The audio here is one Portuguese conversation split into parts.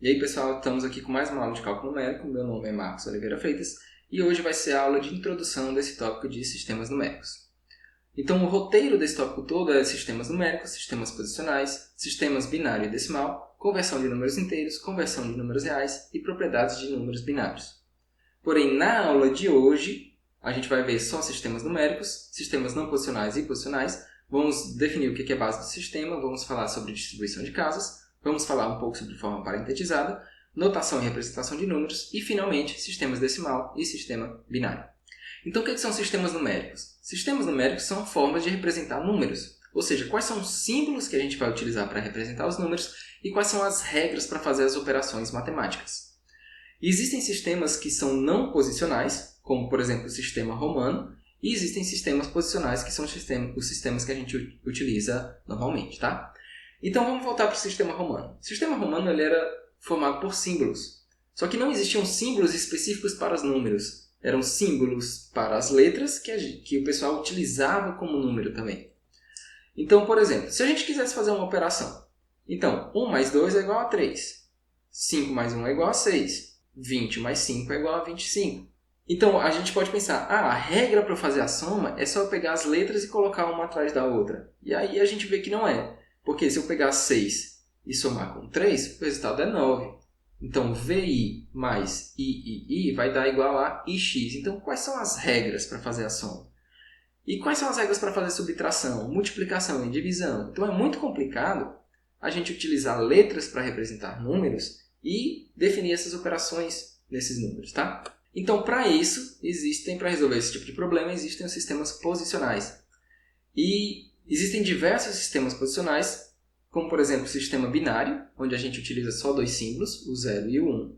E aí, pessoal, estamos aqui com mais uma aula de cálculo numérico. Meu nome é Marcos Oliveira Freitas e hoje vai ser a aula de introdução desse tópico de sistemas numéricos. Então, o roteiro desse tópico todo é sistemas numéricos, sistemas posicionais, sistemas binário e decimal, conversão de números inteiros, conversão de números reais e propriedades de números binários. Porém, na aula de hoje, a gente vai ver só sistemas numéricos, sistemas não posicionais e posicionais. Vamos definir o que é base do sistema, vamos falar sobre distribuição de casas, vamos falar um pouco sobre forma parentetizada, notação e representação de números e, finalmente, sistemas decimal e sistema binário. Então, o que são sistemas numéricos? Sistemas numéricos são formas de representar números, ou seja, quais são os símbolos que a gente vai utilizar para representar os números e quais são as regras para fazer as operações matemáticas. E existem sistemas que são não posicionais, como, por exemplo, o sistema romano, e existem sistemas posicionais, que são os sistemas que a gente utiliza normalmente, tá? Então, vamos voltar para o sistema romano. O sistema romano ele era formado por símbolos. Só que não existiam símbolos específicos para os números. Eram símbolos para as letras que o pessoal utilizava como número também. Então, por exemplo, se a gente quisesse fazer uma operação, então, 1 mais 2 é igual a 3. 5 mais 1 é igual a 6. 20 mais 5 é igual a 25. Então, a gente pode pensar, a regra para fazer a soma é só eu pegar as letras e colocar uma atrás da outra. E aí a gente vê que não é. Porque se eu pegar 6 e somar com 3, o resultado é 9. Então, VI mais III vai dar igual a IX. Então, quais são as regras para fazer a soma? E quais são as regras para fazer subtração, multiplicação e divisão? Então, é muito complicado a gente utilizar letras para representar números e definir essas operações nesses números, tá? Então, para isso, para resolver esse tipo de problema, existem os sistemas posicionais. E existem diversos sistemas posicionais, como, por exemplo, o sistema binário, onde a gente utiliza só 2 símbolos, o 0 e o 1.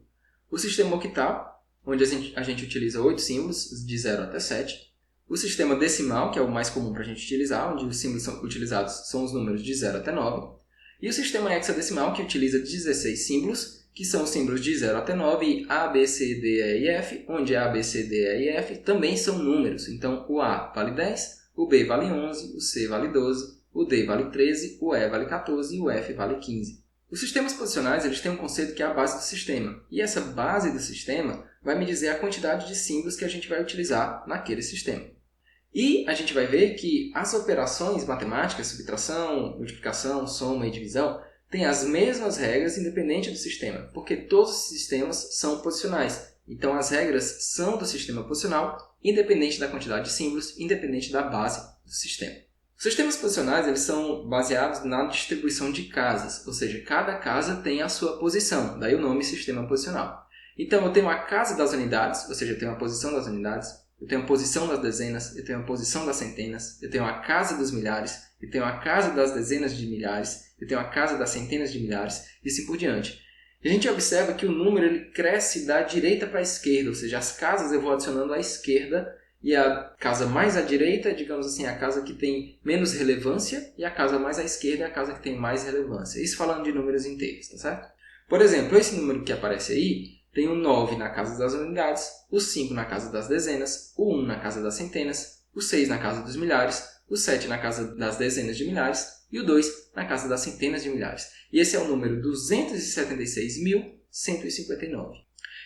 O sistema octal, onde a gente utiliza 8 símbolos, de 0 até 7. O sistema decimal, que é o mais comum para a gente utilizar, onde os símbolos utilizados são os números de 0 até 9. E o sistema hexadecimal, que utiliza 16 símbolos, que são os símbolos de 0 até 9, e A, B, C, D, E e F, onde A, B, C, D, E e F também são números. Então, o A vale 10, o B vale 11, o C vale 12, o D vale 13, o E vale 14 e o F vale 15. Os sistemas posicionais eles têm um conceito que é a base do sistema. E essa base do sistema vai me dizer a quantidade de símbolos que a gente vai utilizar naquele sistema. E a gente vai ver que as operações matemáticas, subtração, multiplicação, soma e divisão, têm as mesmas regras independente do sistema, porque todos os sistemas são posicionais. Então, as regras são do sistema posicional, independente da quantidade de símbolos, independente da base do sistema. Os sistemas posicionais eles são baseados na distribuição de casas, ou seja, cada casa tem a sua posição, daí o nome sistema posicional. Então, eu tenho a casa das unidades, ou seja, eu tenho a posição das unidades, eu tenho a posição das dezenas, eu tenho a posição das centenas, eu tenho a casa dos milhares, eu tenho a casa das dezenas de milhares, eu tenho a casa das centenas de milhares, e assim por diante. A gente observa que o número ele cresce da direita para a esquerda, ou seja, as casas eu vou adicionando à esquerda, e a casa mais à direita, digamos assim, é a casa que tem menos relevância, e a casa mais à esquerda é a casa que tem mais relevância. Isso falando de números inteiros, tá certo? Por exemplo, esse número que aparece aí, tem o 9 na casa das unidades, o 5 na casa das dezenas, o 1 na casa das centenas, o 6 na casa dos milhares, o 7 na casa das dezenas de milhares e o 2 na casa das centenas de milhares. E esse é o número 276.159.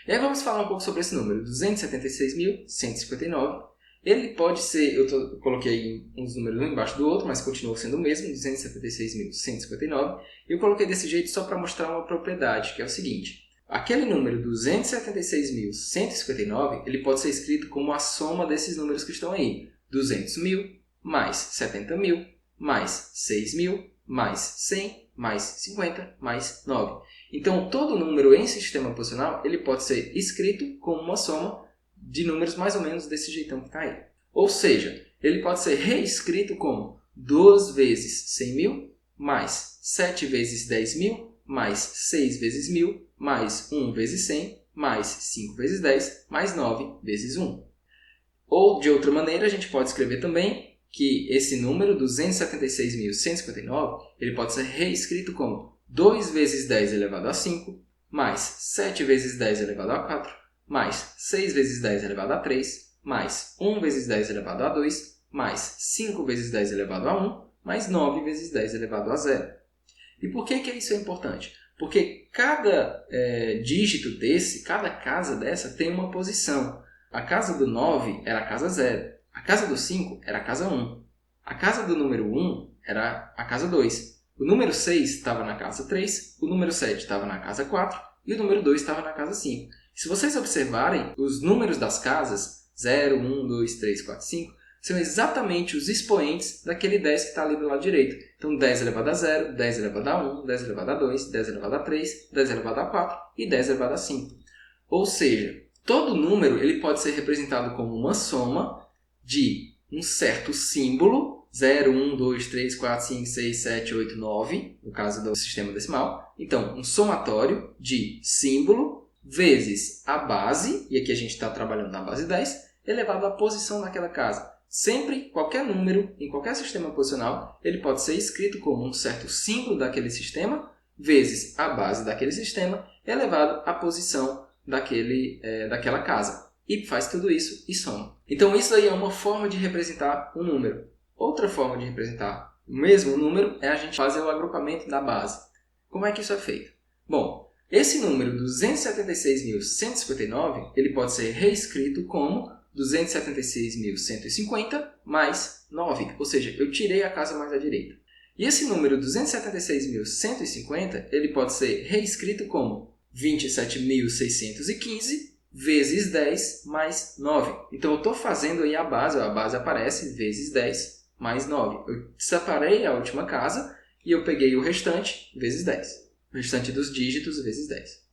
E aí vamos falar um pouco sobre esse número, 276.159. Ele pode ser, eu coloquei uns números um embaixo do outro, mas continua sendo o mesmo, 276.159. E eu coloquei desse jeito só para mostrar uma propriedade, que é o seguinte. Aquele número 276.159, ele pode ser escrito como a soma desses números que estão aí. 200.000 mais 70.000 mais 6.000 mais 100 mais 50 mais 9. Então, todo número em sistema posicional ele pode ser escrito como uma soma de números mais ou menos desse jeitão que está aí. Ou seja, ele pode ser reescrito como 2 vezes 100.000 mais 7 vezes 10.000 mais 6 vezes 1.000 mais 1 vezes 100 mais 5 vezes 10 mais 9 vezes 1. Ou, de outra maneira, a gente pode escrever também que esse número, 276.159, ele pode ser reescrito como 2 vezes 10 elevado a 5 mais 7 vezes 10 elevado a 4 mais 6 vezes 10 elevado a 3 mais 1 vezes 10 elevado a 2 mais 5 vezes 10 elevado a 1 mais 9 vezes 10 elevado a 0. E por que isso é importante? Porque cada dígito desse, cada casa dessa tem uma posição. A casa do 9 era a casa 0. A casa do 5 era a casa 1. A casa do número 1 era a casa 2. O número 6 estava na casa 3. O número 7 estava na casa 4. E o número 2 estava na casa 5. Se vocês observarem, os números das casas, 0, 1, 2, 3, 4, 5, são exatamente os expoentes daquele 10 que está ali do lado direito. Então, 10 elevado a 0, 10 elevado a 1, 10 elevado a 2, 10 elevado a 3, 10 elevado a 4 e 10 elevado a 5. Ou seja, todo número ele pode ser representado como uma soma de um certo símbolo, 0, 1, 2, 3, 4, 5, 6, 7, 8, 9, no caso do sistema decimal. Então, um somatório de símbolo vezes a base, e aqui a gente está trabalhando na base 10, elevado à posição daquela casa. Sempre, qualquer número, em qualquer sistema posicional, ele pode ser escrito como um certo símbolo daquele sistema, vezes a base daquele sistema, elevado à posição daquela casa. E faz tudo isso e soma. Então, isso aí é uma forma de representar um número. Outra forma de representar o mesmo número é a gente fazer o agrupamento da base. Como é que isso é feito? Bom, esse número 276.159, ele pode ser reescrito como 276.150 mais 9, ou seja, eu tirei a casa mais à direita. E esse número 276.150, ele pode ser reescrito como 27.615 vezes 10 mais 9. Então, eu estou fazendo aí a base aparece vezes 10 mais 9. Eu separei a última casa e eu peguei o restante vezes 10. O restante dos dígitos vezes 10.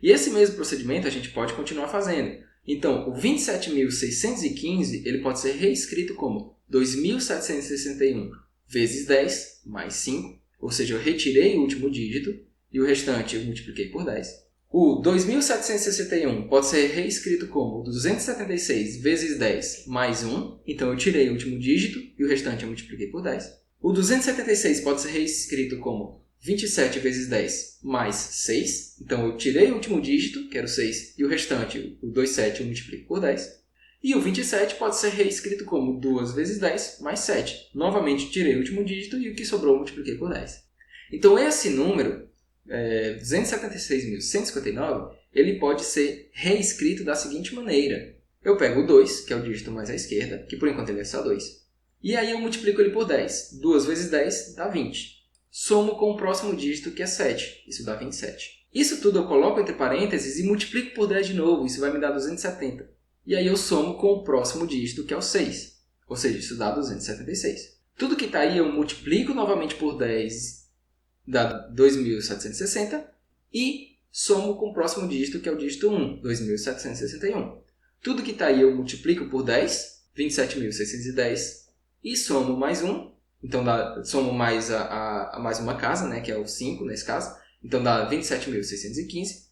E esse mesmo procedimento a gente pode continuar fazendo. Então, o 27.615 ele pode ser reescrito como 2.761 vezes 10 mais 5, ou seja, eu retirei o último dígito e o restante eu multipliquei por 10. O 2.761 pode ser reescrito como 276 vezes 10 mais 1, então eu tirei o último dígito e o restante eu multipliquei por 10. O 276 pode ser reescrito como 27 vezes 10 mais 6. Então, eu tirei o último dígito, que era o 6, e o restante, o 27, eu multiplico por 10. E o 27 pode ser reescrito como 2 vezes 10 mais 7. Novamente, tirei o último dígito e o que sobrou eu multipliquei por 10. Então, esse número, 276.159, ele pode ser reescrito da seguinte maneira. Eu pego o 2, que é o dígito mais à esquerda, que por enquanto ele é só 2. E aí eu multiplico ele por 10. 2 vezes 10 dá 20. Somo com o próximo dígito, que é 7. Isso dá 27. Isso tudo eu coloco entre parênteses e multiplico por 10 de novo. Isso vai me dar 270. E aí eu somo com o próximo dígito, que é o 6. Ou seja, isso dá 276. Tudo que está aí eu multiplico novamente por 10, dá 2.760. E somo com o próximo dígito, que é o dígito 1, 2.761. Tudo que está aí eu multiplico por 10, 27.610. E somo mais 1. Então, somo mais mais uma casa, né, que é o 5 nesse caso. Então, dá 27.615.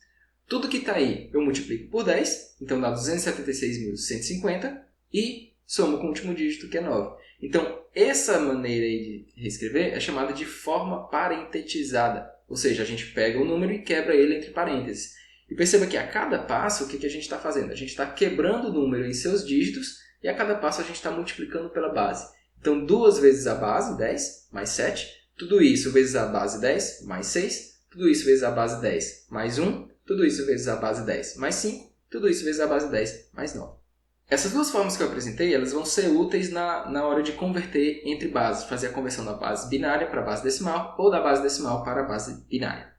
Tudo que está aí eu multiplico por 10. Então, dá 276.150. E somo com o último dígito, que é 9. Então, essa maneira aí de reescrever é chamada de forma parentetizada. Ou seja, a gente pega o número e quebra ele entre parênteses. E perceba que a cada passo, o que a gente está fazendo? A gente está quebrando o número em seus dígitos e a cada passo a gente está multiplicando pela base. Então, 2 vezes a base, 10, mais 7. Tudo isso vezes a base 10, mais 6. Tudo isso vezes a base 10, mais 1. Tudo isso vezes a base 10, mais 5. Tudo isso vezes a base 10, mais 9. Essas duas formas que eu apresentei, elas vão ser úteis na hora de converter entre bases. Fazer a conversão da base binária para a base decimal ou da base decimal para a base binária.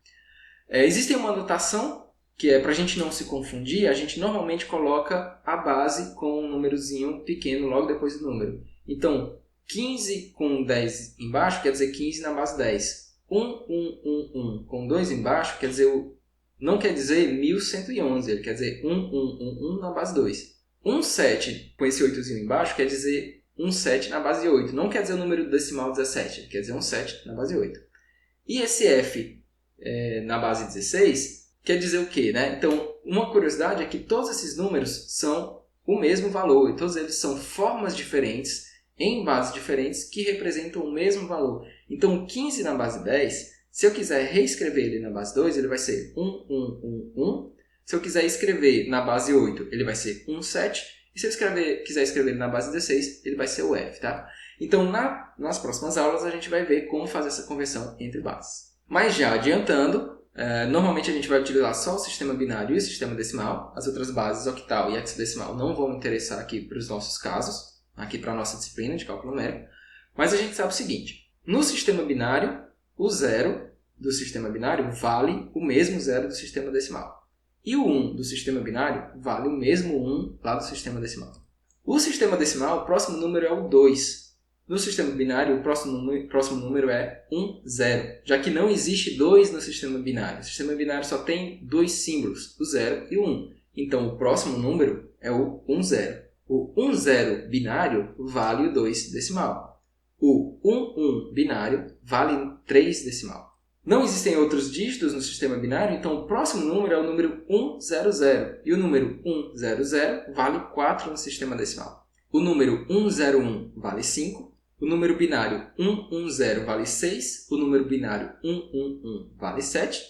Existe uma notação que é para a gente não se confundir. A gente normalmente coloca a base com um númerozinho pequeno logo depois do número. Então, 15 com 10 embaixo quer dizer 15 na base 10. 1 com 2 embaixo não quer dizer 1111, ele quer dizer 1 na base 2. 7 com esse 8zinho embaixo quer dizer 7 na base 8. Não quer dizer o número decimal 17, ele quer dizer 7 na base 8. E esse F na base 16 quer dizer o quê, né? Então, uma curiosidade é que todos esses números são o mesmo valor, e todos eles são formas diferentes em bases diferentes que representam o mesmo valor. Então, 15 na base 10, se eu quiser reescrever ele na base 2, ele vai ser 1. Se eu quiser escrever na base 8, ele vai ser 7. E se eu quiser escrever ele na base 16, ele vai ser o F, tá? Então, nas próximas aulas, a gente vai ver como fazer essa conversão entre bases. Mas já adiantando, Normalmente a gente vai utilizar só o sistema binário e o sistema decimal. As outras bases, octal e hexadecimal, não vão interessar aqui para os nossos casos, aqui para a nossa disciplina de cálculo numérico. Mas a gente sabe o seguinte, no sistema binário, o 0 do sistema binário vale o mesmo 0 do sistema decimal. E o 1 do sistema binário vale o mesmo 1 lá do sistema decimal. O sistema decimal, o próximo número é o 2. No sistema binário, o próximo número é 0, já que não existe 2 no sistema binário. O sistema binário só tem 2 símbolos, o 0 e o 1. Então, o próximo número é o 0. O 0 binário vale o 2 decimal. O 1 binário vale 3 decimal. Não existem outros dígitos no sistema binário, então o próximo número é o número 100. E o número 100 vale 4 no sistema decimal. O número 101 vale 5. O número binário 110 vale 6, o número binário 111 vale 7,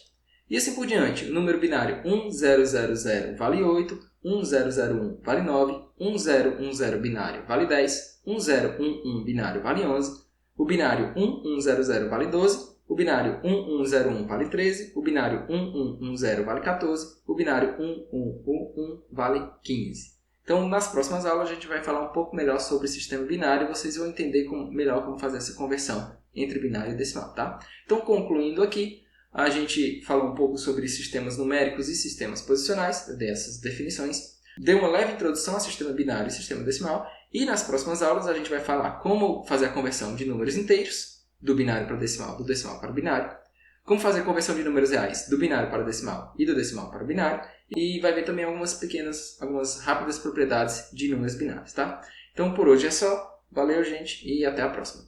e assim por diante. O número binário 1000 vale 8, 1001 vale 9, 1010 binário vale 10, 1011 binário vale 11, o binário 1100 vale 12, o binário 1101 vale 13, o binário 1110 vale 14, o binário 1111 vale 15. Então, nas próximas aulas, a gente vai falar um pouco melhor sobre o sistema binário e vocês vão entender melhor como fazer essa conversão entre binário e decimal, tá? Então, concluindo aqui, a gente falou um pouco sobre sistemas numéricos e sistemas posicionais, dessas definições. Deu uma leve introdução ao sistema binário e sistema decimal. E nas próximas aulas, a gente vai falar como fazer a conversão de números inteiros, do binário para o decimal, do decimal para o binário. Como fazer a conversão de números reais do binário para o decimal e do decimal para o binário. E vai ver também algumas rápidas propriedades de números binários, tá? Então, por hoje é só. Valeu, gente, e até a próxima.